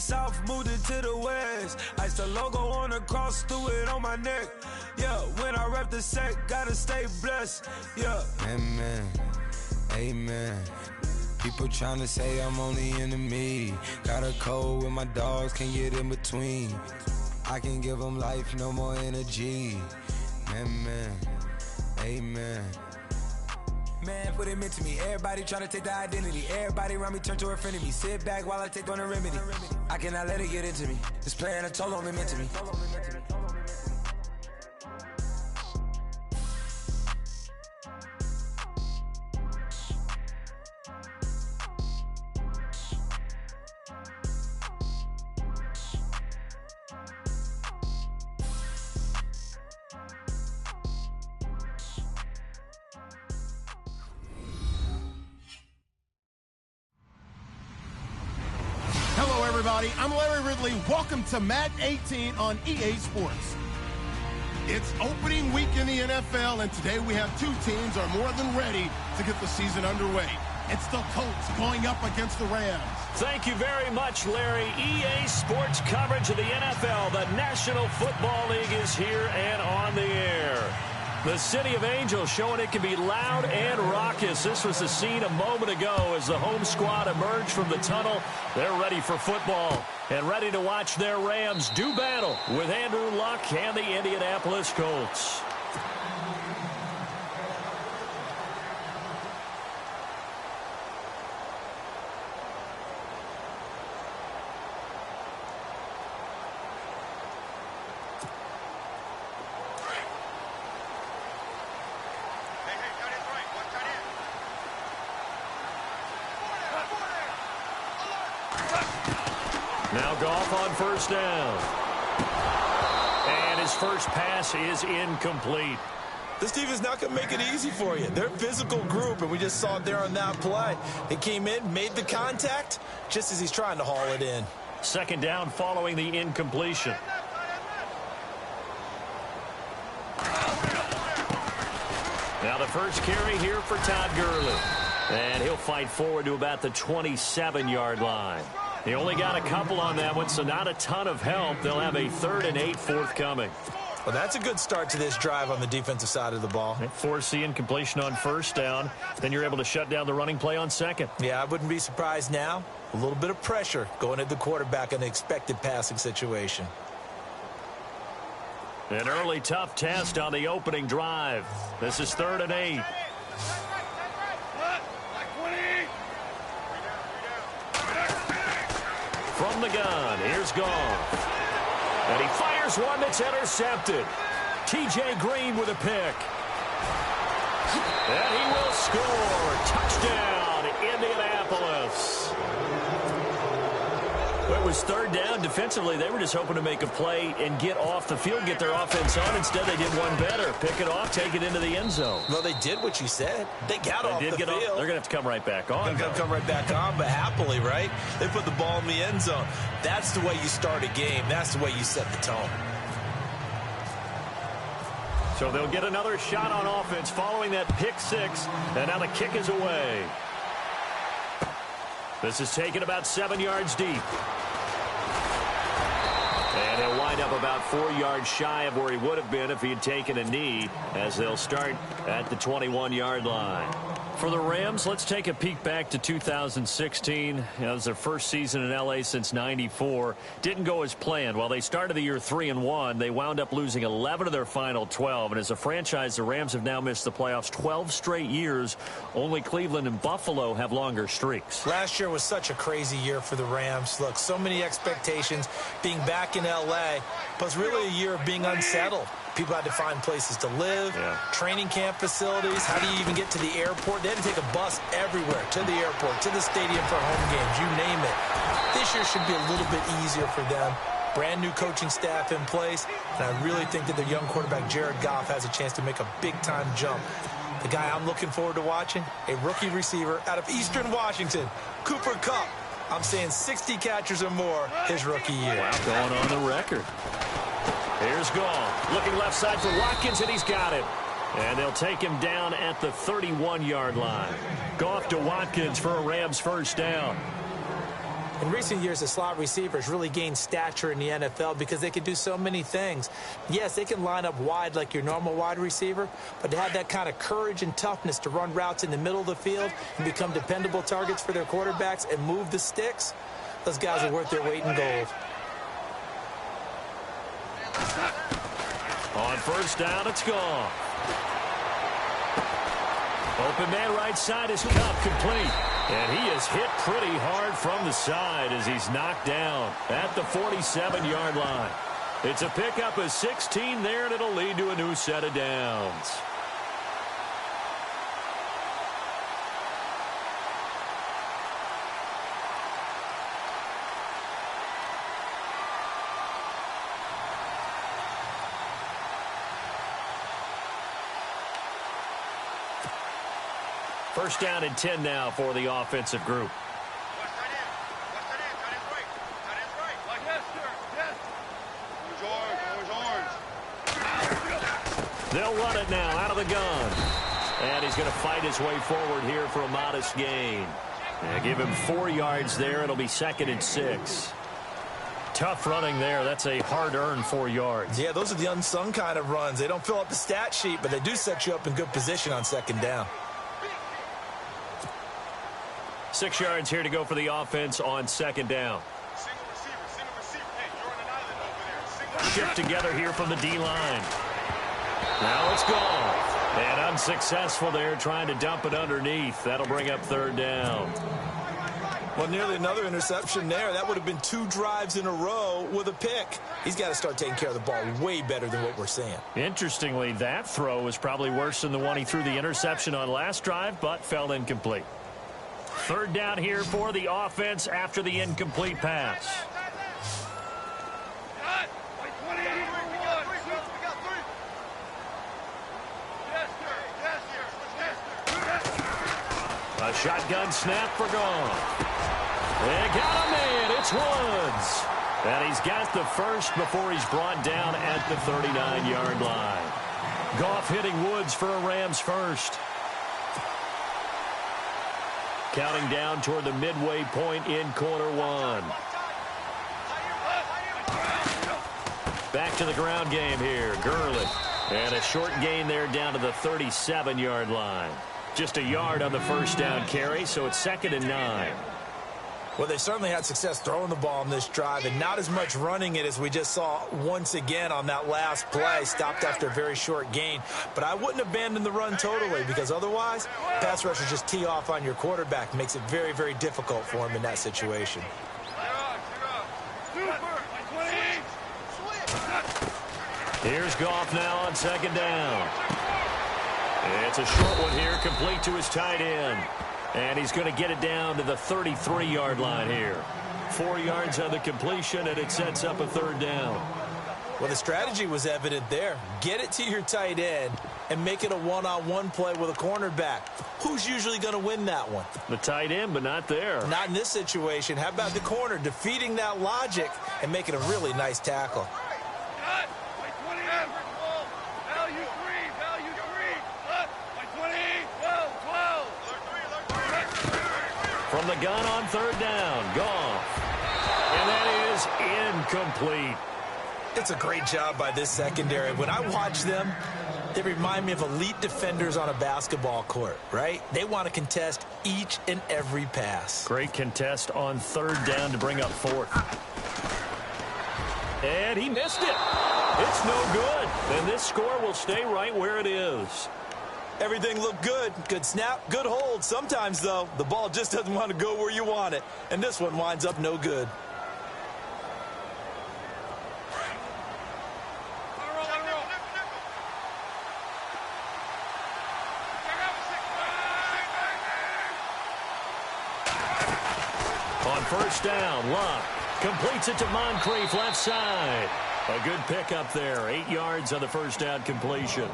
the south, moved it to the west. Iced the logo on the cross, threw it on my neck. Yeah, when I rep the set, gotta stay blessed. Yeah. Amen. Amen. People tryna say I'm only enemy. Got a code with my dogs, can't get in between. I can give them life, no more energy. Amen. Amen. Man, what it meant to me. Everybody trying to take the identity. Everybody around me turn to a friend of me. Sit back while I take on the remedy. I cannot let it get into me. This playing a toll on me mentally. Hello, everybody. I'm Larry Ridley. Welcome to Madden 18 on EA Sports. It's opening week in the NFL, and today we have two teams are more than ready to get the season underway. It's the Colts going up against the Rams. Thank you very much, Larry. EA Sports coverage of the NFL. The National Football League is here and on the air. The City of Angels showing it can be loud and raucous. This was the scene a moment ago as the home squad emerged from the tunnel. They're ready for football and ready to watch their Rams do battle with Andrew Luck and the Indianapolis Colts. Now Goff on first down. And his first pass is incomplete. This team is not going to make it easy for you. They're a physical group, and we just saw it there on that play. He came in, made the contact, just as he's trying to haul it in. Second down following the incompletion. Now the first carry here for Todd Gurley. And he'll fight forward to about the 27-yard line. He only got a couple on that one, so not a ton of help. They'll have a 3rd and 8 forthcoming. Well, that's a good start to this drive on the defensive side of the ball. Force the incompletion on first down. Then you're able to shut down the running play on second. Yeah, I wouldn't be surprised now. A little bit of pressure going at the quarterback in an expected passing situation. An early tough test on the opening drive. This is 3rd and 8. From the gun, here's Goff. And he fires one that's intercepted. T.J. Green with a pick. And he will score. Touchdown, Indianapolis. Well, it was 3rd down. Defensively, they were just hoping to make a play and get off the field, get their offense on. Instead, they did one better. Pick it off, take it into the end zone. Well, they did what you said. They got off the field. They're going to have to come right back on. They're going to come right back on, but happily, right? They put the ball in the end zone. That's the way you start a game. That's the way you set the tone. So they'll get another shot on offense following that pick six, and now the kick is away. This is taken about 7 yards deep. And he'll wind up about 4 yards shy of where he would have been if he had taken a knee, as they'll start at the 21-yard line. For the Rams, let's take a peek back to 2016. It was their first season in L.A. since '94. Didn't go as planned. While they started the year 3-1, they wound up losing 11 of their final 12. And as a franchise, the Rams have now missed the playoffs 12 straight years. Only Cleveland and Buffalo have longer streaks. Last year was such a crazy year for the Rams. Look, so many expectations being back in L.A., but it's really a year of being unsettled. People had to find places to live, training camp facilities. How do you even get to the airport? They had to take a bus everywhere, to the airport, to the stadium for home games, you name it. This year should be a little bit easier for them. Brand new coaching staff in place, and I really think that their young quarterback, Jared Goff, has a chance to make a big-time jump. The guy I'm looking forward to watching, a rookie receiver out of Eastern Washington, Cooper Kupp. I'm saying 60 catchers or more his rookie year. Wow, going on the record. Here's Goff, looking left side for Watkins, and he's got it. And they'll take him down at the 31-yard line. Goff to Watkins for a Rams first down. In recent years, the slot receivers really gained stature in the NFL because they can do so many things. Yes, they can line up wide like your normal wide receiver, but to have that kind of courage and toughness to run routes in the middle of the field and become dependable targets for their quarterbacks and move the sticks, those guys are worth their weight in gold. On first down, it's gone. Open man right side is Cup, complete. And he is hit pretty hard from the side as he's knocked down at the 47-yard line. It's a pickup of 16 there, and it'll lead to a new set of downs. First down and 10 now for the offensive group. They'll run it now out of the gun. And he's going to fight his way forward here for a modest gain. Give him 4 yards there. It'll be 2nd and 6. Tough running there. That's a hard-earned 4 yards. Yeah, those are the unsung kind of runs. They don't fill up the stat sheet, but they do set you up in good position on 2nd down. 6 yards here to go for the offense on 2nd down. Shift together here from the D-line. Now it's gone. And unsuccessful there trying to dump it underneath. That'll bring up 3rd down. Well, nearly another interception there. That would have been 2 drives in a row with a pick. He's got to start taking care of the ball way better than what we're seeing. Interestingly, that throw was probably worse than the one he threw the interception on last drive, but fell incomplete. 3rd down here for the offense after the incomplete pass. A shotgun snap for Goff. They got a man. It's Woods. And he's got the first before he's brought down at the 39-yard line. Goff hitting Woods for a Rams first. Counting down toward the midway point in quarter 1. Back to the ground game here. Gurley. And a short gain there down to the 37-yard line. Just a yard on the first down carry, so it's 2nd and 9. Well, they certainly had success throwing the ball in this drive, and not as much running it as we just saw once again on that last play. Stopped after a very short gain. But I wouldn't abandon the run totally, because otherwise, pass rushers just tee off on your quarterback. Makes it very, very difficult for him in that situation. Here's Goff now on 2nd down. It's a short one here, complete to his tight end. And he's going to get it down to the 33-yard line here. 4 yards on the completion, and it sets up a 3rd down. Well, the strategy was evident there. Get it to your tight end and make it a one-on-one play with a cornerback. Who's usually going to win that one? The tight end, but not there. Not in this situation. How about the corner defeating that logic and making a really nice tackle? From the gun on 3rd down, Goff. And that is incomplete. It's a great job by this secondary. When I watch them, they remind me of elite defenders on a basketball court, right? They want to contest each and every pass. Great contest on 3rd down to bring up 4th. And he missed it. It's no good. And this score will stay right where it is. Everything looked good. Good snap, good hold. Sometimes, though, the ball just doesn't want to go where you want it. And this one winds up no good. On first down, Luck completes it to Moncrief left side. A good pickup there. 8 yards on the first down completion.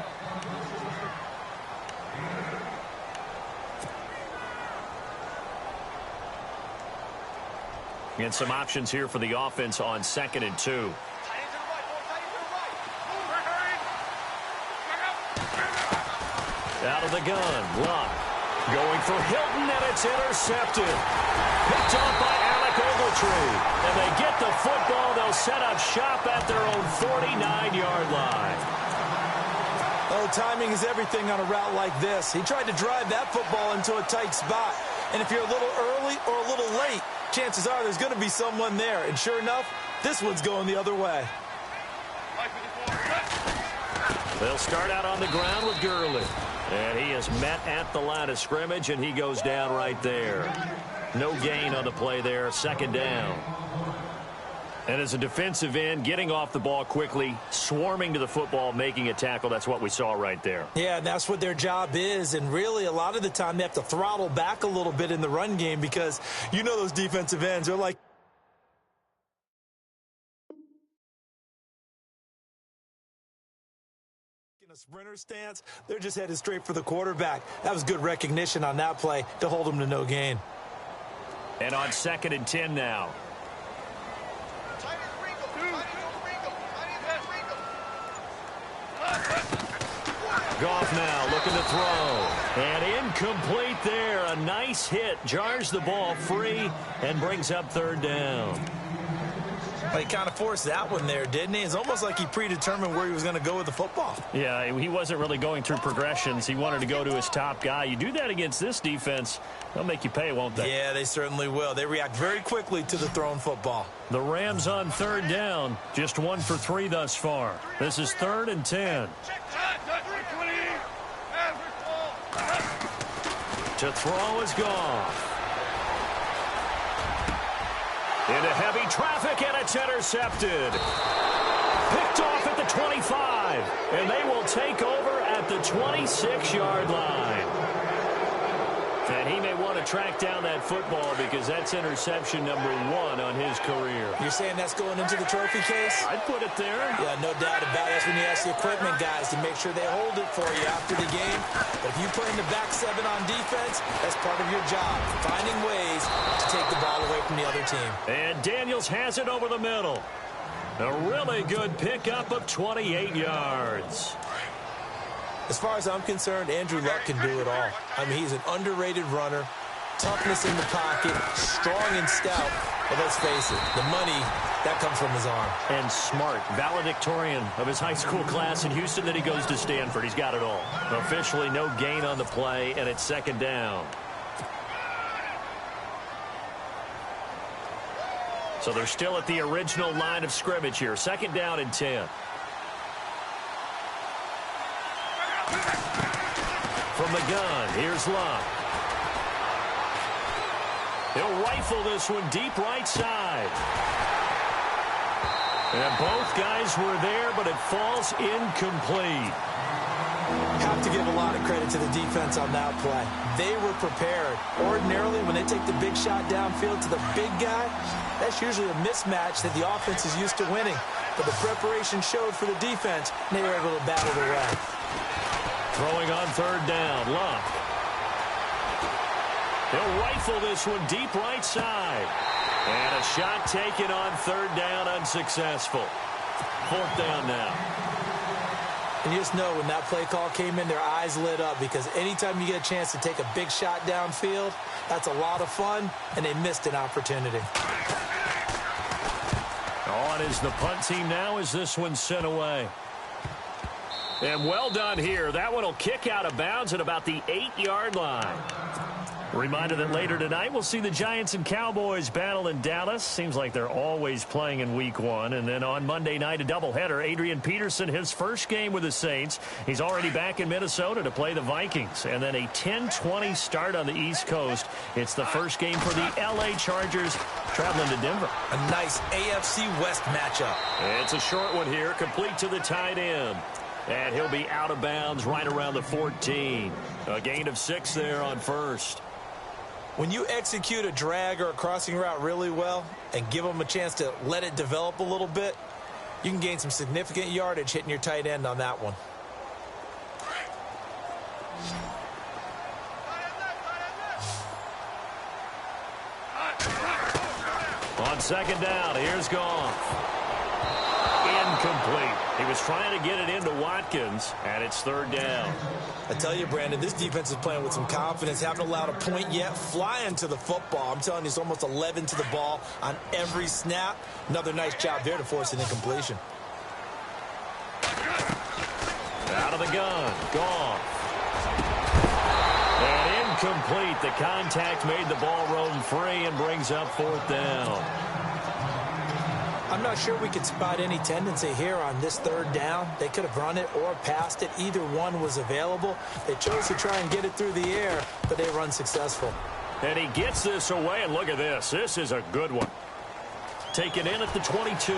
And some options here for the offense on 2nd and 2. Out of the gun, Luck going for Hilton, and it's intercepted. Picked off by Alec retrieve. And they get the football. They'll set up shop at their own 49-yard line. Oh, timing is everything on a route like this. He tried to drive that football into a tight spot. And if you're a little early or a little late, chances are there's going to be someone there. And sure enough, this one's going the other way. They'll start out on the ground with Gurley. And he is met at the line of scrimmage, and he goes down right there. No gain on the play there, second down. And as a defensive end, getting off the ball quickly, swarming to the football, making a tackle, that's what we saw right there. Yeah, and that's what their job is. And really, a lot of the time, they have to throttle back a little bit in the run game because you know those defensive ends are like in a sprinter stance. They're just headed straight for the quarterback. That was good recognition on that play to hold them to no gain. And on 2nd and 10 now. Goff now looking to throw. And incomplete there. A nice hit. Jars the ball free and brings up 3rd down. Well, he kind of forced that one there, didn't he? It's almost like he predetermined where he was going to go with the football. Yeah, he wasn't really going through progressions. He wanted to go to his top guy. You do that against this defense, they'll make you pay, won't they? Yeah, they certainly will. They react very quickly to the thrown football. The Rams on 3rd down. Just 1 for 3 thus far. This is 3rd and 10. To throw is Goff. Into heavy traffic, and it's intercepted. Picked off at the 25, and they will take over at the 26-yard line. And he may want to track down that football because that's interception number 1 on his career. You're saying that's going into the trophy case? I'd put it there. Yeah, no doubt about it. That's when you ask the equipment guys to make sure they hold it for you after the game. But if you put in the back 7 on defense, that's part of your job, finding ways to take the ball away from the other team. And Daniels has it over the middle. A really good pickup of 28 yards. As far as I'm concerned, Andrew Luck can do it all. I mean, he's an underrated runner, toughness in the pocket, strong and stout. But let's face it, the money, that comes from his arm. And smart, valedictorian of his high school class in Houston. Then he goes to Stanford. He's got it all. Officially no gain on the play, and it's 2nd down. So they're still at the original line of scrimmage here. 2nd down and 10. From the gun, here's Luck. He'll rifle this one deep right side. And both guys were there, but it falls incomplete. Have to give a lot of credit to the defense on that play. They were prepared. Ordinarily, when they take the big shot downfield to the big guy, that's usually a mismatch that the offense is used to winning. But the preparation showed for the defense, and they were able to battle their way. Throwing on 3rd down, Luck. He'll rifle this one deep right side. And a shot taken on 3rd down, unsuccessful. 4th down now. And you just know when that play call came in, their eyes lit up because anytime you get a chance to take a big shot downfield, that's a lot of fun, and they missed an opportunity. On is the punt team now as this one's sent away. And well done here. That one will kick out of bounds at about the 8-yard line. Reminder that later tonight we'll see the Giants and Cowboys battle in Dallas. Seems like they're always playing in week 1. And then on Monday night, a doubleheader. Adrian Peterson, his first game with the Saints. He's already back in Minnesota to play the Vikings. And then a 10-20 start on the East Coast. It's the first game for the L.A. Chargers traveling to Denver. A nice AFC West matchup. It's a short one here, complete to the tight end. And he'll be out of bounds right around the 14. A gain of 6 there on first. When you execute a drag or a crossing route really well and give them a chance to let it develop a little bit, you can gain some significant yardage hitting your tight end on that one. On 2nd down, here's Goff. incomplete. He was trying to get it into Watkins, and it's third down. I tell you, Brandon, this defense is playing with some confidence. Haven't allowed a point yet. Flying to the football. I'm telling you, it's almost 11 to the ball on every snap. Another nice job there to force an incompletion. Out of the gun. Gone. And incomplete. The contact made the ball roam free and brings up fourth down. I'm not sure we could spot any tendency here on this third down. They could have run it or passed it. Either one was available. They chose to try and get it through the air, but they were unsuccessful. And he gets this away, and look at this. This is a good one. Taken in at the 22.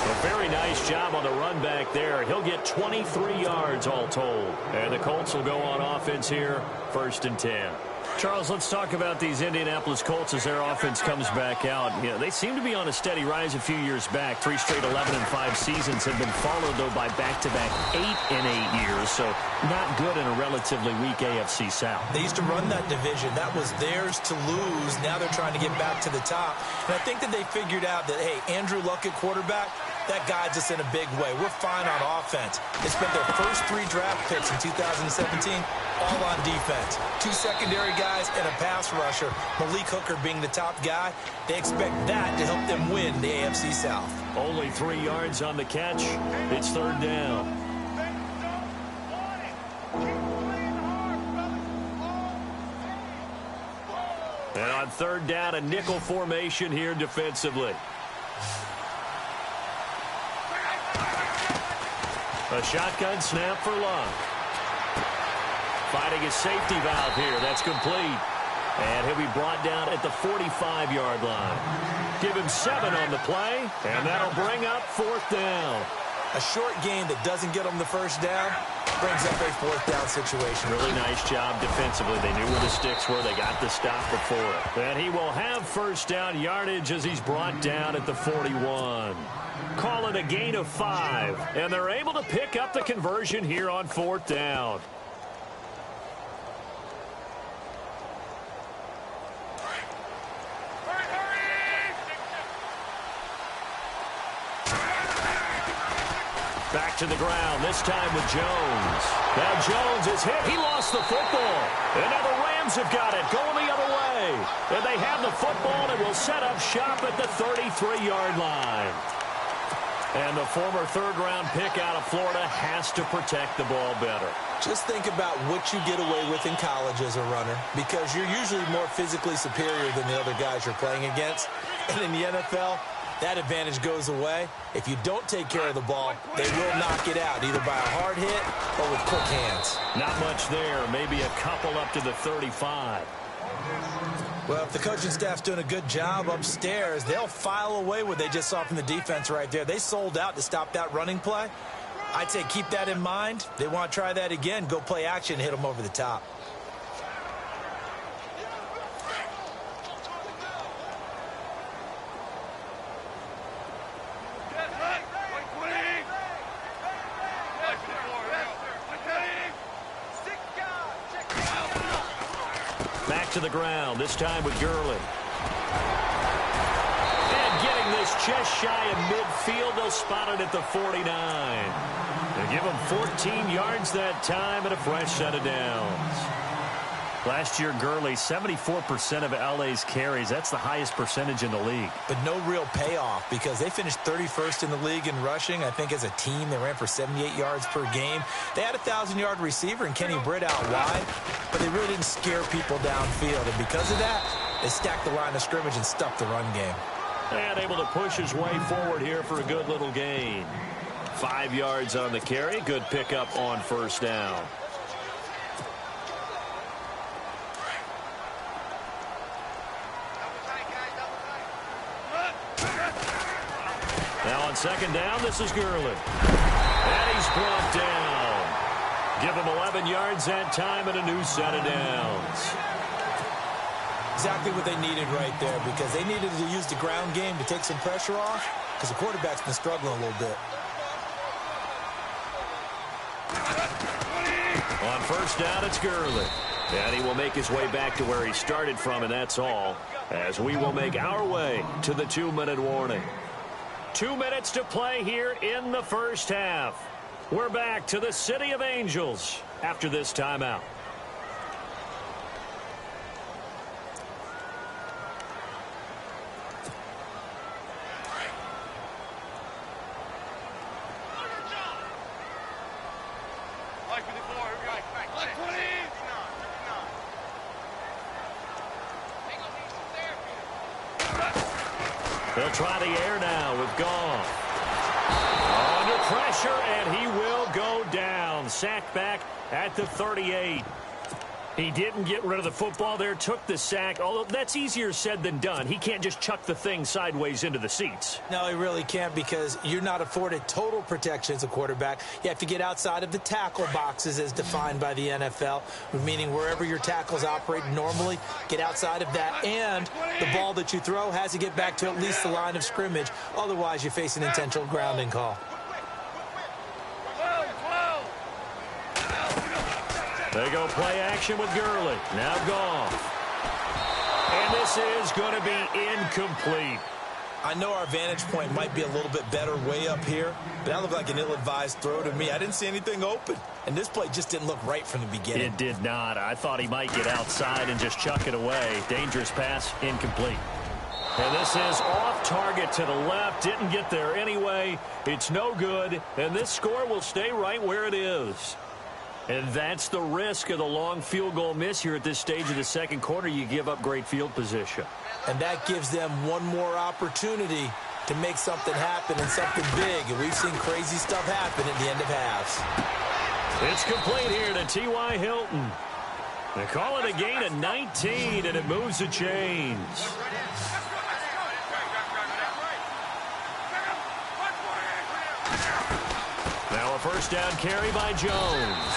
A very nice job on the run back there. He'll get 23 yards all told. And the Colts will go on offense here, 1st and 10. Charles, let's talk about these Indianapolis Colts as their offense comes back out. You know, they seem to be on a steady rise a few years back. 3 straight 11-5 seasons have been followed, though, by back-to-back 8 in 8 years. So not good in a relatively weak AFC South. They used to run that division. That was theirs to lose. Now they're trying to get back to the top. And I think that they figured out that, hey, Andrew Luck at quarterback, that guides us in a big way. We're fine on offense. They spent their first 3 draft picks in 2017 all on defense. 2 secondary guys and a pass rusher, Malik Hooker being the top guy. They expect that to help them win the AFC South. Only 3 yards on the catch. It's third down. And on third down, a nickel formation here defensively. A shotgun snap for Luck. Fighting his safety valve here. That's complete. And he'll be brought down at the 45-yard line. Give him 7 on the play, and that'll bring up 4th down. A short gain that doesn't get them the first down brings up a 4th down situation. Really nice job defensively. They knew where the sticks were. They got the stop before it. And he will have first down yardage as he's brought down at the 41. Call it a gain of 5, and they're able to pick up the conversion here on 4th down. Back to the ground, this time with Jones. Now Jones is hit. He lost the football. And now the Rams have got it, going the other way. And they have the football and will set up shop at the 33-yard line. And the former third-round pick out of Florida has to protect the ball better. Just think about what you get away with in college as a runner, because you're usually more physically superior than the other guys you're playing against. And in the NFL, that advantage goes away. If you don't take care of the ball, they will knock it out, either by a hard hit or with quick hands. Not much there. Maybe a couple up to the 35. Well, if the coaching staff's doing a good job upstairs, they'll file away what they just saw from the defense right there. They sold out to stop that running play. I'd say keep that in mind. They want to try that again. Go play action and hit them over the top. Back to the ground, this time with Gurley. And getting this just shy of midfield, they'll spot it at the 49. They give him 14 yards that time and a fresh set of downs. Last year, Gurley, 74% of LA's carries. That's the highest percentage in the league. But no real payoff because they finished 31st in the league in rushing. I think as a team, they ran for 78 yards per game. They had a 1,000-yard receiver in Kenny Britt out wide, but they really didn't scare people downfield. And because of that, they stacked the line of scrimmage and stuffed the run game. And able to push his way forward here for a good little gain. 5 yards on the carry. Good pickup on first down. Now on second down, this is Gurley. And he's brought down. Give him 11 yards that time and a new set of downs. Exactly what they needed right there because they needed to use the ground game to take some pressure off because the quarterback's been struggling a little bit. On first down, it's Gurley. And he will make his way back to where he started from, and that's all, as we will make our way to the 2-minute warning. 2 minutes to play here in the first half. We're back to the City of Angels after this timeout. They'll try the air now with Goff. Under pressure, and he will go down. Sacked back at the 38. He didn't get rid of the football there, took the sack, although that's easier said than done. He can't just chuck the thing sideways into the seats. No, he really can't, because you're not afforded total protection as a quarterback. You have to get outside of the tackle boxes as defined by the NFL, meaning wherever your tackles operate normally, get outside of that, and the ball that you throw has to get back to at least the line of scrimmage. Otherwise, you face an intentional grounding call. They go play action with Gurley. Now Goff. And this is going to be incomplete. I know our vantage point might be a little bit better way up here, but that looked like an ill-advised throw to me. I didn't see anything open, and this play just didn't look right from the beginning. It did not. I thought he might get outside and just chuck it away. Dangerous pass, incomplete. And this is off target to the left. Didn't get there anyway. It's no good, and this score will stay right where it is. And that's the risk of the long field goal miss here at this stage of the second quarter. You give up great field position. And that gives them one more opportunity to make something happen, and something big. And we've seen crazy stuff happen at the end of halves. It's complete here to T.Y. Hilton. They call it a gain of 19, and it moves the chains. Now a first down carry by Jones.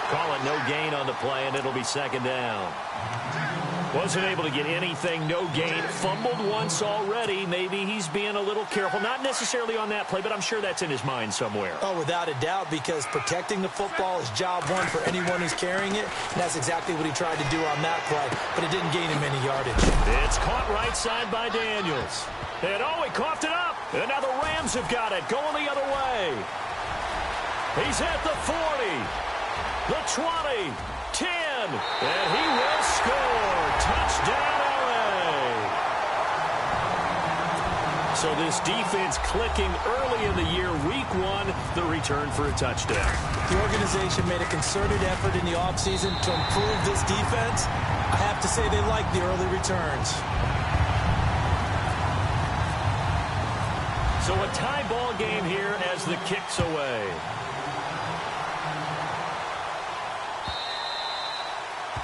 Call it no gain on the play, and it'll be second down. Wasn't able to get anything, no gain. Fumbled once already. Maybe he's being a little careful. Not necessarily on that play, but I'm sure that's in his mind somewhere. Oh, without a doubt, because protecting the football is job one for anyone who's carrying it. And that's exactly what he tried to do on that play, but it didn't gain him any yardage. It's caught right side by Daniels. And oh, he coughed it up. And now the Rams have got it, going the other way. He's at the 40, the 20, 10, and he will score. Touchdown, LA. So this defense clicking early in the year, week one, the return for a touchdown. The organization made a concerted effort in the offseason to improve this defense. I have to say they like the early returns. So a tie ball game here as the kick's away.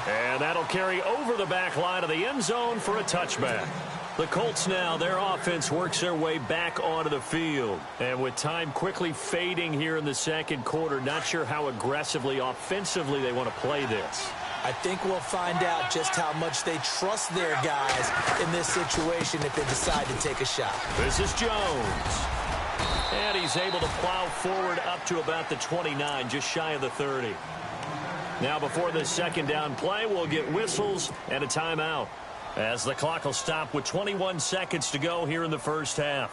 And that'll carry over the back line of the end zone for a touchback. The Colts now, their offense works their way back onto the field. And with time quickly fading here in the second quarter, not sure how aggressively, offensively they want to play this. I think we'll find out just how much they trust their guys in this situation if they decide to take a shot. This is Jones. And he's able to plow forward up to about the 29, just shy of the 30. Now before this second down play, we'll get whistles and a timeout, as the clock will stop with 21 seconds to go here in the first half.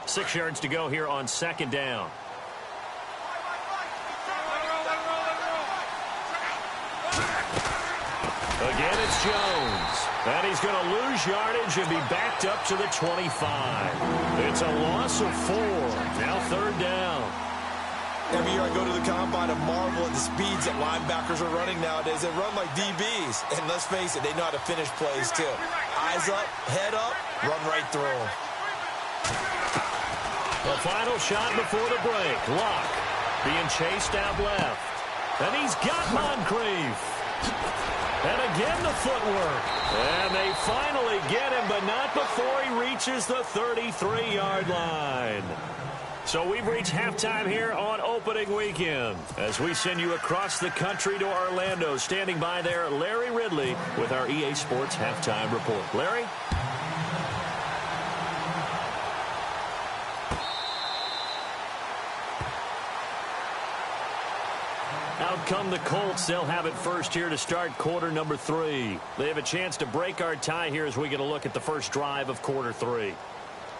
Six yards to go here on second down. Again, it's Jones. And he's going to lose yardage and be backed up to the 25. It's a loss of 4. Now third down. Every year I go to the combine and marvel at the speeds that linebackers are running nowadays. They run like DBs. And let's face it, they know how to finish plays too. Eyes up, head up, run right through them. The final shot before the break. Luck being chased out left. And he's got Moncrief. And again the footwork. And they finally get him, but not before he reaches the 33-yard line. So we've reached halftime here on opening weekend as we send you across the country to Orlando. Standing by there, Larry Ridley with our EA Sports Halftime Report. Larry? Out come the Colts. They'll have it first here to start quarter number 3. They have a chance to break our tie here as we get a look at the first drive of quarter 3.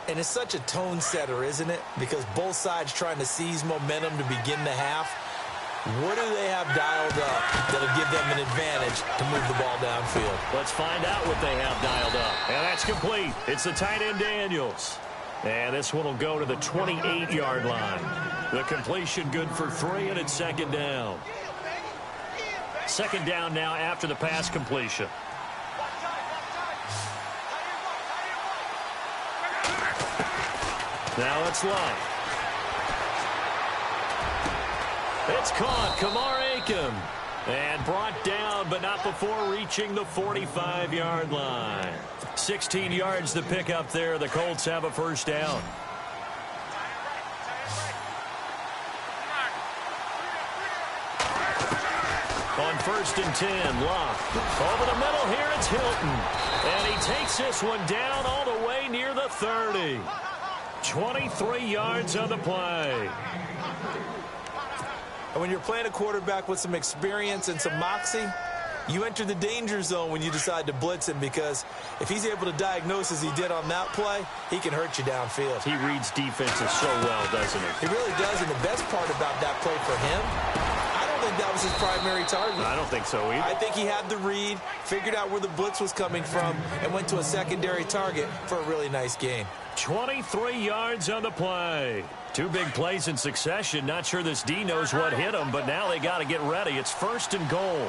And it's such a tone setter, isn't it? Because both sides trying to seize momentum to begin the half. What do they have dialed up that'll give them an advantage to move the ball downfield? Let's find out what they have dialed up. And that's complete. It's the tight end Daniels. And this one will go to the 28-yard line. The completion good for 3, and it's second down. Second down now after the pass completion. Now it's Love. It's caught. Kamar Aiken. And brought down, but not before reaching the 45-yard line. 16 yards to pick up there. The Colts have a first down. On 1st and 10, Locke. Over the middle here, it's Hilton. And he takes this one down all the way near the 30. 23 yards on the play. And when you're playing a quarterback with some experience and some moxie, you enter the danger zone when you decide to blitz him, because if he's able to diagnose as he did on that play, he can hurt you downfield. He reads defenses so well, doesn't he? He really does, and the best part about that play for him, I don't think that was his primary target. I don't think so either. I think he had the read, figured out where the blitz was coming from, and went to a secondary target for a really nice gain. 23 yards on the play. 2 big plays in succession. Not sure this D knows what hit him, but now they got to get ready. It's 1st and goal.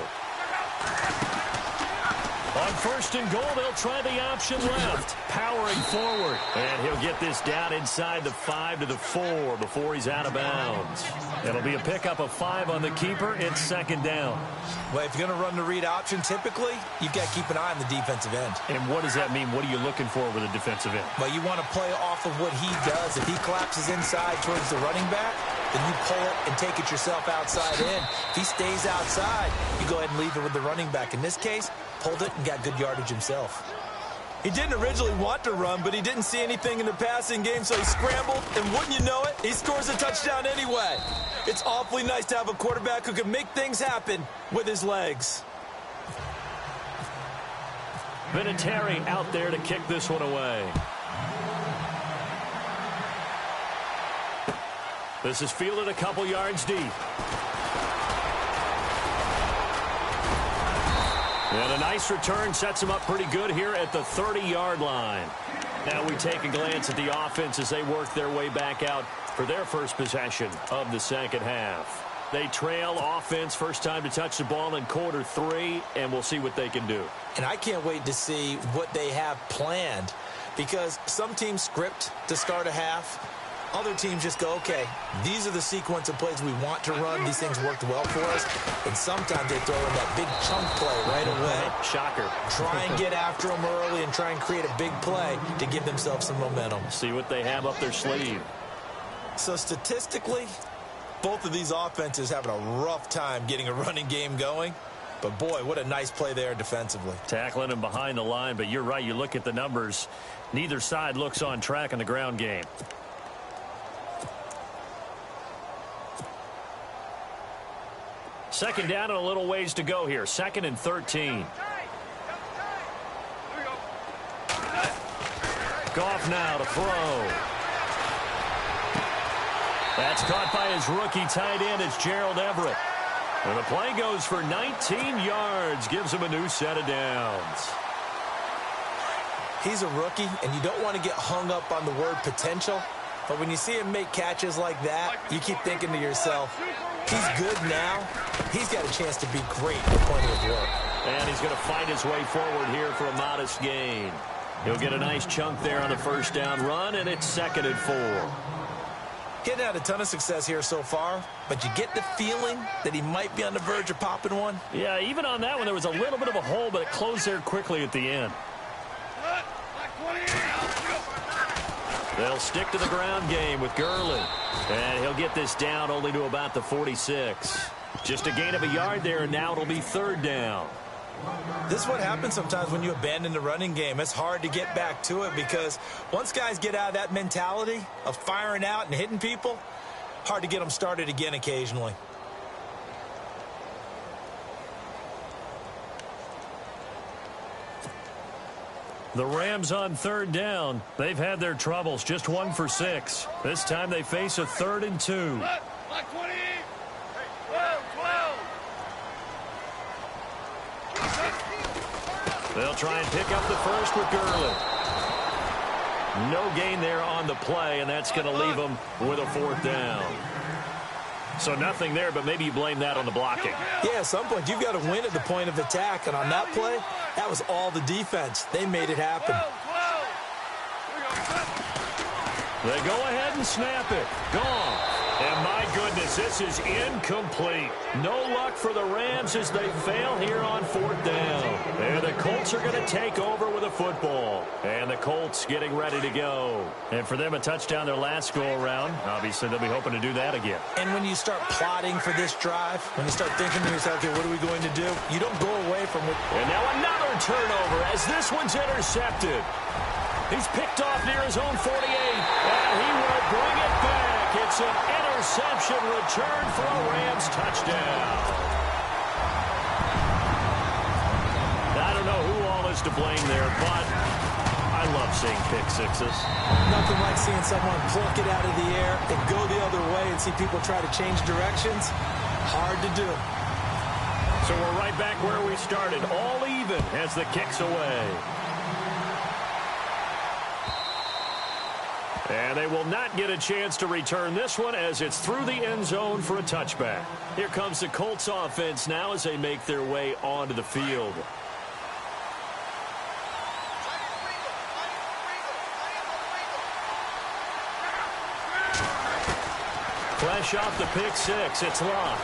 On 1st and goal, they'll try the option left. Powering forward. And he'll get this down inside the 5 to the 4 before he's out of bounds. It'll be a pickup of 5 on the keeper. It's second down. Well, if you're going to run the read option, typically, you've got to keep an eye on the defensive end. And what does that mean? What are you looking for with a defensive end? Well, you want to play off of what he does. If he collapses inside towards the running back, then you pull it and take it yourself outside in. If he stays outside, you go ahead and leave it with the running back. In this case, pulled it and got good yardage himself. He didn't originally want to run, but he didn't see anything in the passing game, so he scrambled, and wouldn't you know it, he scores a touchdown anyway. It's awfully nice to have a quarterback who can make things happen with his legs. Vinatieri out there to kick this one away. This is fielded a couple yards deep. And a nice return sets him up pretty good here at the 30-yard line. Now we take a glance at the offense as they work their way back out for their first possession of the second half. They trail offense, first time to touch the ball in quarter 3, and we'll see what they can do. And I can't wait to see what they have planned, because some teams script to start a half. Other teams just go, okay, these are the sequence of plays we want to run. These things worked well for us. And sometimes they throw in that big chunk play right away. Shocker. Try and get after them early and try and create a big play to give themselves some momentum. See what they have up their sleeve. So statistically, both of these offenses having a rough time getting a running game going. But, boy, what a nice play there defensively. Tackling him behind the line, but you're right. You look at the numbers. Neither side looks on track in the ground game. Second down and a little ways to go here. 2nd and 13. Goff now to throw. That's caught by his rookie tight end. It's Gerald Everett. And the play goes for 19 yards. Gives him a new set of downs. He's a rookie, and you don't want to get hung up on the word potential. But when you see him make catches like that, you keep thinking to yourself, he's good now. He's got a chance to be great at the point of work. And he's going to fight his way forward here for a modest gain. He'll get a nice chunk there on the first down run, and it's 2nd and 4. Getting had a ton of success here so far, but you get the feeling that he might be on the verge of popping one. Yeah, even on that one, there was a little bit of a hole, but it closed there quickly at the end. They'll stick to the ground game with Gurley. And he'll get this down only to about the 46. Just a gain of a yard there, and now it'll be 3rd down. This is what happens sometimes when you abandon the running game. It's hard to get back to it because once guys get out of that mentality of firing out and hitting people, hard to get them started again occasionally. The Rams on third down. They've had their troubles, just 1 for 6. This time they face a 3rd and 2. Black 20. 12. They'll try and pick up the first with Gurley. No gain there on the play, and that's going to leave them with a 4th down. So nothing there, but maybe you blame that on the blocking. Yeah, at some point, you've got to win at the point of attack. And on that play, that was all the defense. They made it happen. They go ahead and snap it. Gone. And my goodness, this is incomplete. No luck for the Rams as they fail here on 4th down. And the Colts are going to take over with a football. And the Colts getting ready to go. And for them, a touchdown their last go-around. Obviously, they'll be hoping to do that again. And when you start plotting for this drive, when you start thinking to yourself, okay, what are we going to do? You don't go away from it. And now another turnover as this one's intercepted. He's picked off near his own 48, and he will bring it back. It's an interception return for a Rams touchdown. I don't know who all is to blame there, but I love seeing pick sixes. Nothing like seeing someone pluck it out of the air and go the other way and see people try to change directions. Hard to do. So we're right back where we started, all even as the kick's away. And they will not get a chance to return this one as it's through the end zone for a touchback. Here comes the Colts offense now as they make their way onto the field. Fresh off the pick six, it's Locke.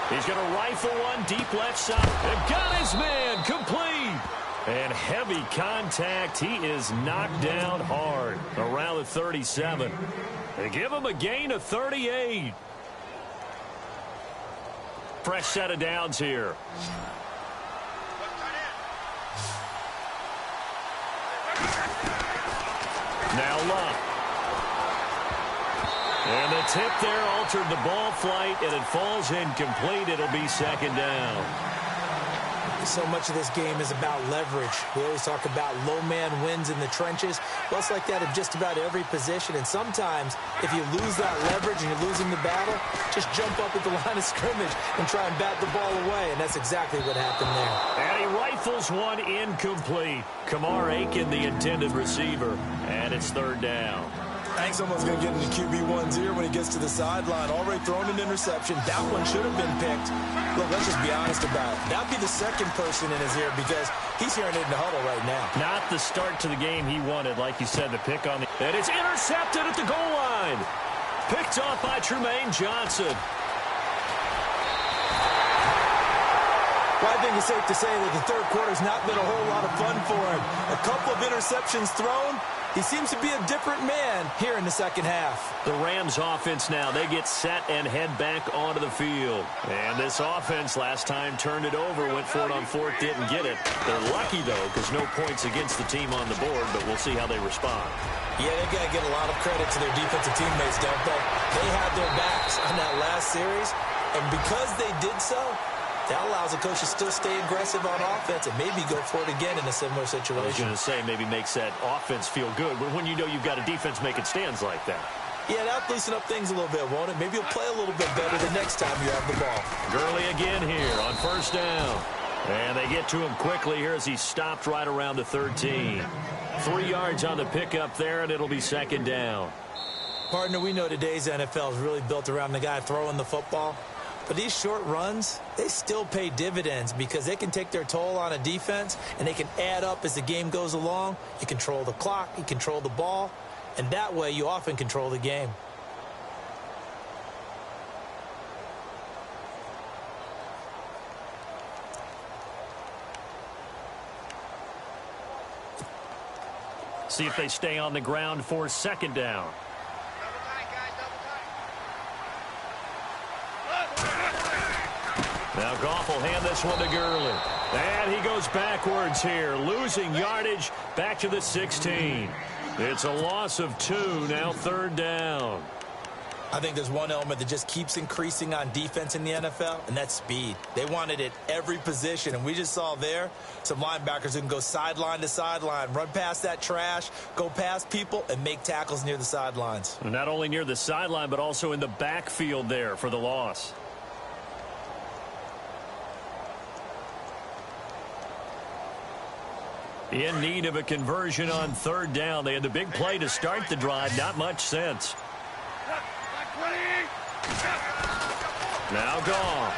He's going to rifle one deep left side. And got his man complete. And heavy contact. He is knocked down hard around the 37. They give him a gain of 38. Fresh set of downs here. Now Luck. And the tip there altered the ball flight, and it falls incomplete. It'll be 2nd down. So much of this game is about leverage. We always talk about low man wins in the trenches. Well, it's like that in just about every position. And sometimes, if you lose that leverage and you're losing the battle, just jump up at the line of scrimmage and try and bat the ball away. And that's exactly what happened there. And he rifles one incomplete. Kamar Aiken, the intended receiver. And it's 3rd down. I think someone's going to get into QB1's ear when he gets to the sideline. Already thrown an interception. That one should have been picked. Look, let's just be honest about it. That'd be the second person in his ear because he's hearing it in the huddle right now. Not the start to the game he wanted, like you said, the pick on the... And it's intercepted at the goal line. Picked off by Tremaine Johnson. Well, I think it's safe to say that the third quarter's not been a whole lot of fun for him. A couple of interceptions thrown. He seems to be a different man here in the second half. The Rams offense now, they get set and head back onto the field. And this offense last time turned it over, went for it on 4th, didn't get it. They're lucky, though, because no points against the team on the board, but we'll see how they respond. Yeah, they got to give a lot of credit to their defensive teammates, don't they? They had their backs on that last series, and because they did so, that allows a coach to still stay aggressive on offense and maybe go for it again in a similar situation. I was going to say maybe makes that offense feel good, but when you know you've got a defense making stands like that. Yeah, that'll loosen up things a little bit, won't it? Maybe you'll play a little bit better the next time you have the ball. Gurley again here on 1st down. And they get to him quickly here as he stopped right around the 13. 3 yards on the pickup there, and it'll be 2nd down. Partner, we know today's NFL is really built around the guy throwing the football. But these short runs, they still pay dividends because they can take their toll on a defense and they can add up as the game goes along. You control the clock, you control the ball, and that way you often control the game. See if they stay on the ground for 2nd down. Now Goff will hand this one to Gurley. And he goes backwards here, losing yardage back to the 16. It's a loss of 2, now 3rd down. I think there's one element that just keeps increasing on defense in the NFL, and that's speed. They want it at every position, and we just saw there some linebackers who can go sideline to sideline, run past that trash, go past people, and make tackles near the sidelines. Not only near the sideline, but also in the backfield there for the loss. In need of a conversion on third down. They had the big play to start the drive. Not much sense. Now Goff.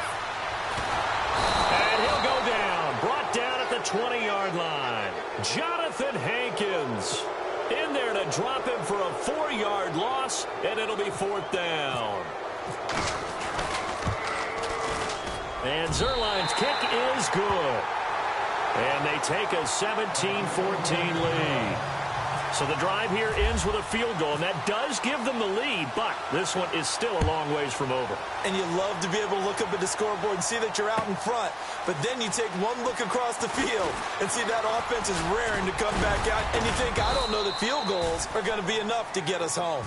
And he'll go down. Brought down at the 20-yard line. Jonathan Hankins in there to drop him for a 4-yard loss, and it'll be fourth down. And Zerline's kick is good. And they take a 17-14 lead. So the drive here ends with a field goal, and that does give them the lead, but this one is still a long ways from over. And you love to be able to look up at the scoreboard and see that you're out in front, but then you take one look across the field and see that offense is raring to come back out, and you think, I don't know that field goals are going to be enough to get us home.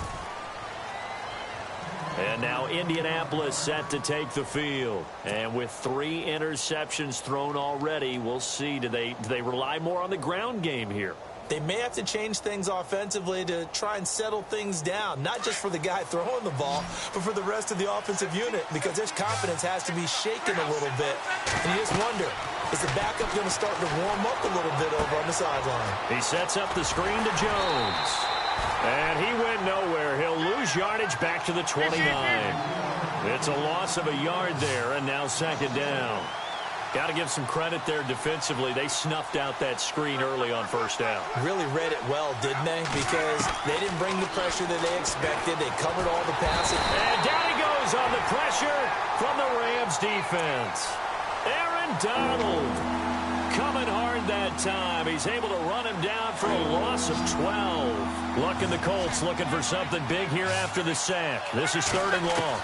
And now Indianapolis set to take the field. And with 3 interceptions thrown already, we'll see. Do they rely more on the ground game here? They may have to change things offensively to try and settle things down, not just for the guy throwing the ball, but for the rest of the offensive unit, because their confidence has to be shaken a little bit. And you just wonder, is the backup going to start to warm up a little bit over on the sideline? He sets up the screen to Jones. And he went nowhere. He'll lose yardage back to the 29. It's a loss of a yard there, and now second down. Got to give some credit there defensively. They snuffed out that screen early on first down. Really read it well, didn't they? Because they didn't bring the pressure that they expected. They covered all the passing. And down he goes on the pressure from the Rams defense. Aaron Donald coming hard that time. He's able to run him down for a loss of 12. Luck and the Colts looking for something big here after the sack. This is third and long.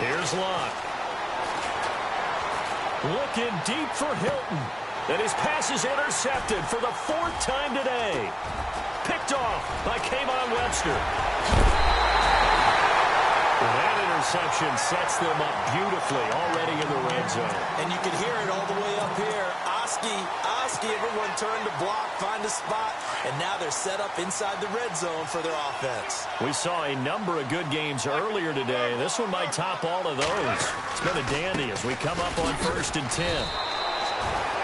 Here's Luck. Looking deep for Hilton. And his pass is intercepted for the 4th time today. Picked off by Kayvon Webster. That interception sets them up beautifully already in the red zone. And you can hear it all the way up here. Oski, everyone turned to block, find a spot, and now they're set up inside the red zone for their offense. We saw a number of good games earlier today. This one might top all of those. It's been a dandy as we come up on 1st and 10.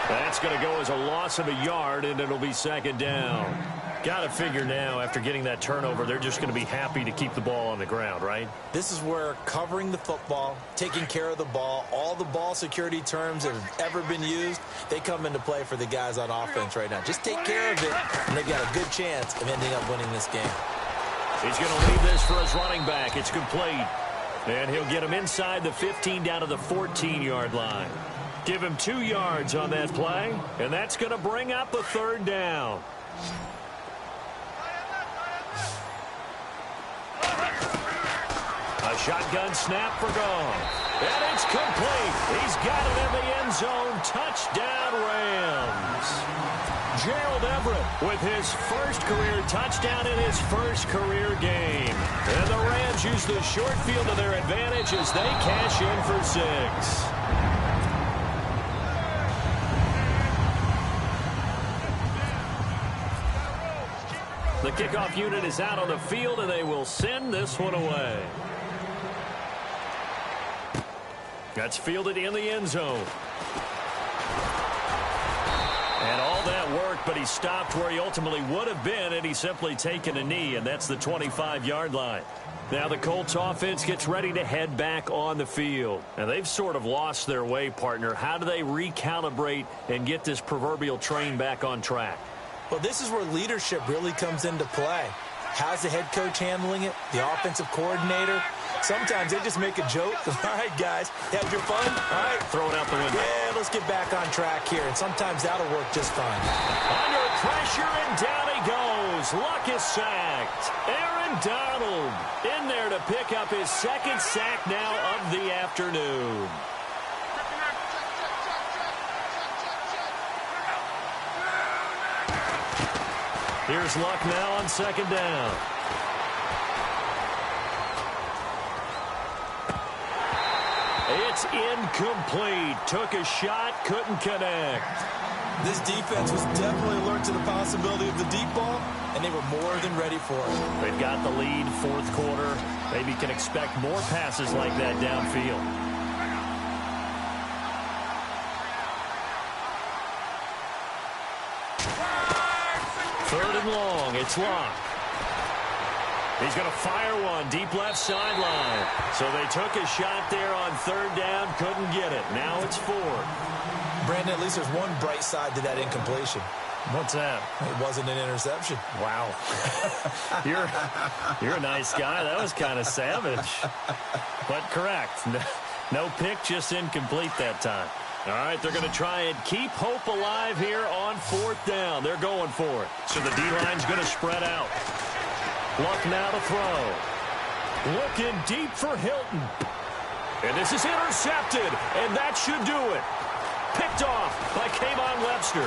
That's going to go as a loss of a yard, and it'll be second down. Got to figure now, after getting that turnover, they're just going to be happy to keep the ball on the ground, right? This is where covering the football, taking care of the ball, all the ball security terms that have ever been used, they come into play for the guys on offense right now. Just take care of it, and they've got a good chance of ending up winning this game. He's going to leave this for his running back. It's complete. And he'll get him inside the 15 down to the 14-yard line. Give him 2 yards on that play, and that's going to bring up a third down. A shotgun snap for Goff. And it's complete. He's got it in the end zone. Touchdown, Rams. Gerald Everett with his first career touchdown in his first career game. And the Rams use the short field to their advantage as they cash in for 6. The kickoff unit is out on the field, and they will send this one away. That's fielded in the end zone. And all that work, but he stopped where he ultimately would have been, and he's simply taken a knee, and that's the 25-yard line. Now the Colts offense gets ready to head back on the field. And they've sort of lost their way, partner. How do they recalibrate and get this proverbial train back on track? Well, this is where leadership really comes into play. How's the head coach handling it? The offensive coordinator? Sometimes they just make a joke. All right, guys, have your fun? All right. Throw it out the window. Yeah, let's get back on track here. And sometimes that'll work just fine. Under pressure, and down he goes. Luck is sacked. Aaron Donald in there to pick up his 2nd sack now of the afternoon. Here's Luck now on 2nd down. is incomplete. Took a shot, couldn't connect. This defense was definitely alert to the possibility of the deep ball, and they were more than ready for it. They've got the lead, fourth quarter. Maybe can expect more passes like that downfield. Third and long, it's Locke. He's going to fire one deep left sideline. So they took a shot there on third down, couldn't get it. Now it's fourth. Brandon, at least there's one bright side to that incompletion. What's that? It wasn't an interception. Wow. You're a nice guy. That was kind of savage. But correct. No pick, just incomplete that time. All right, they're going to try and keep hope alive here on fourth down. They're going for it. So the D-line's going to spread out. Luck now to throw. Looking deep for Hilton. And this is intercepted, and that should do it. Picked off by Kayvon Webster.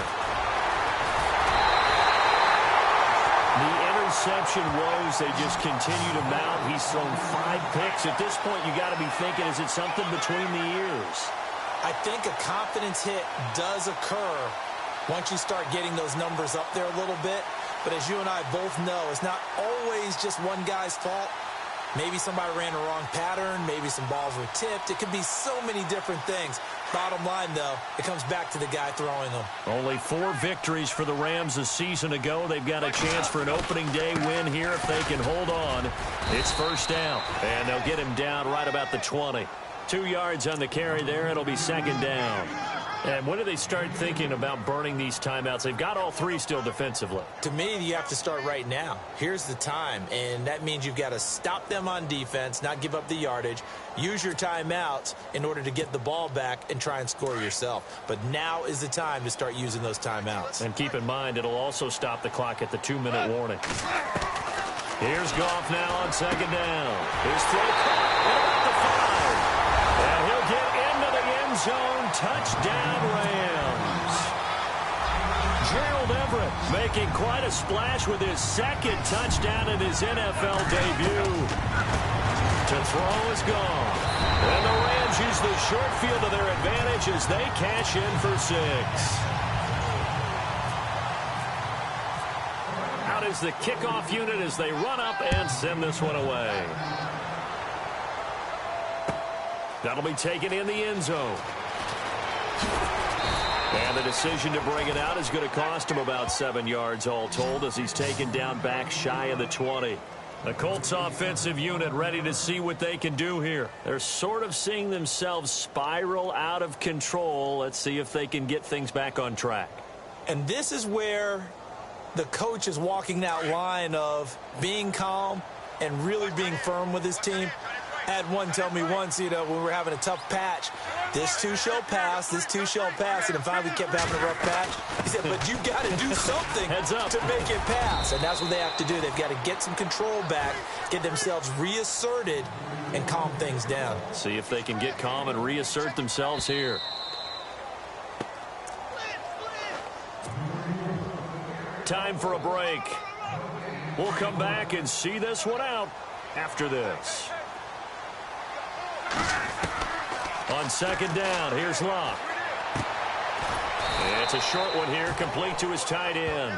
The interception woes, they just continue to mount. He's thrown 5 picks. At this point, you got to be thinking, is it something between the ears? I think a confidence hit does occur once you start getting those numbers up there a little bit. But as you and I both know, it's not always just one guy's fault. Maybe somebody ran a wrong pattern. Maybe some balls were tipped. It could be so many different things. Bottom line, though, it comes back to the guy throwing them. Only 4 victories for the Rams a season ago. They've got a chance for an opening day win here if they can hold on. It's first down, and they'll get him down right about the 20. 2 yards on the carry there. It'll be second down. And when do they start thinking about burning these timeouts? They've got all 3 still defensively. To me, you have to start right now. Here's the time, and that means you've got to stop them on defense, not give up the yardage, use your timeouts in order to get the ball back and try and score yourself. But now is the time to start using those timeouts. And keep in mind, it'll also stop the clock at the 2-minute warning. Here's Goff now on second down. His throw caught at about the 5. And he'll get into the end zone. Touchdown, Rams. Gerald Everett making quite a splash with his second touchdown in his NFL debut. To throw is gone. And the Rams use the short field to their advantage as they cash in for 6. Out is the kickoff unit as they run up and send this one away. That'll be taken in the end zone. And the decision to bring it out is going to cost him about 7 yards all told as he's taken down back shy of the 20. The Colts offensive unit ready to see what they can do here. They're sort of seeing themselves spiral out of control. Let's see if they can get things back on track. And this is where the coach is walking that line of being calm and really being firm with his team. I had one tell me once, when we were having a tough patch, this too shall pass, this too shall pass, and finally we kept having a rough patch. He said, but you got to do something to make it pass, and that's what they have to do. They've got to get some control back, get themselves reasserted, and calm things down. See if they can get calm and reassert themselves here. Time for a break. We'll come back and see this one out after this. On second down, here's Locke. It's a short one here, complete to his tight end.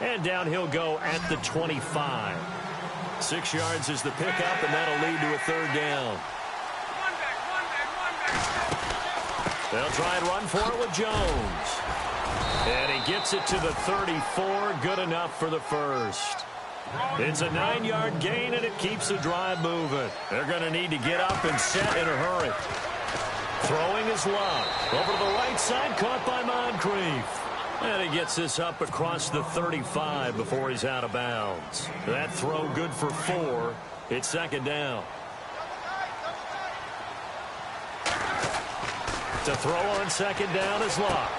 And down he'll go at the 25. 6 yards is the pickup, and that'll lead to a third down. They'll try and run for it with Jones. And he gets it to the 34, good enough for the first. It's a 9-yard gain, and it keeps the drive moving. They're going to need to get up and set in a hurry. Throwing is Locke. Over to the right side, caught by Moncrief. And he gets this up across the 35 before he's out of bounds. That throw good for 4. It's second down. To throw on second down is Locke.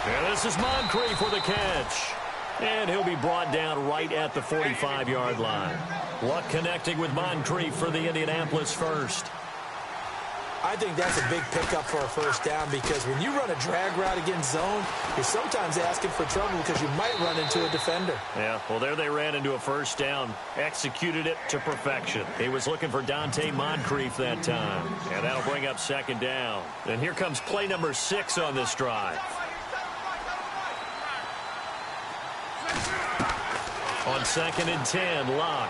And this is Moncrief for the catch. And he'll be brought down right at the 45-yard line. Luck connecting with Moncrief for the Indianapolis first. I think that's a big pickup for a first down because when you run a drag route against zone, you're sometimes asking for trouble because you might run into a defender. Yeah, well, there they ran into a first down, executed it to perfection. He was looking for Dante Moncrief that time, and that'll bring up second down. And here comes play number 6 on this drive. On 2nd and 10, Locke.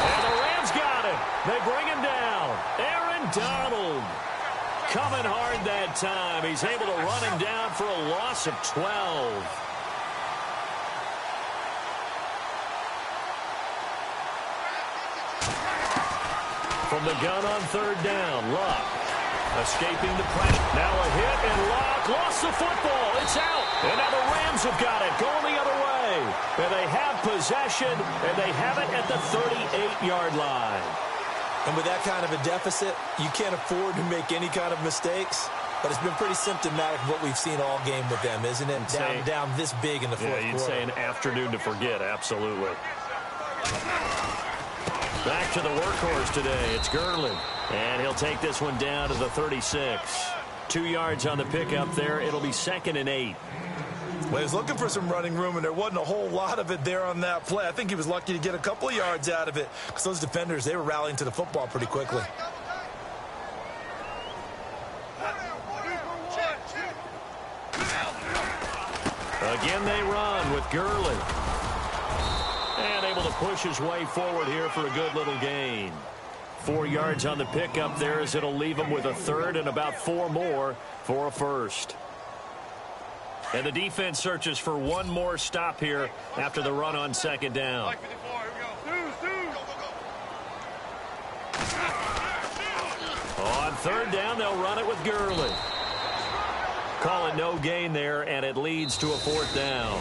And the Rams got him. They bring him down. Aaron Donald coming hard that time. He's able to run him down for a loss of 12. From the gun on 3rd down, Locke escaping the pressure. Now a hit, and Locke lost the football. It's out. And now the Rams have got it, going the other way. And they have possession, and they have it at the 38-yard line. And with that kind of a deficit, you can't afford to make any kind of mistakes. But it's been pretty symptomatic of what we've seen all game with them, isn't it? Down this big in the fourth quarter. Yeah, you'd say an afternoon to forget, absolutely. Back to the workhorse today. It's Gurley. And he'll take this one down to the 36. 2 yards on the pickup there. It'll be 2nd and 8. Well, he was looking for some running room, and there wasn't a whole lot of it there on that play. I think he was lucky to get a couple of yards out of it because those defenders, they were rallying to the football pretty quickly. Again, they run with Gurley. And able to push his way forward here for a good little gain. 4 yards on the pickup there as it'll leave him with a 3rd and about 4 more for a first. And the defense searches for one more stop here after the run on 2nd down. On 3rd down, they'll run it with Gurley. Call it no gain there, and it leads to a 4th down.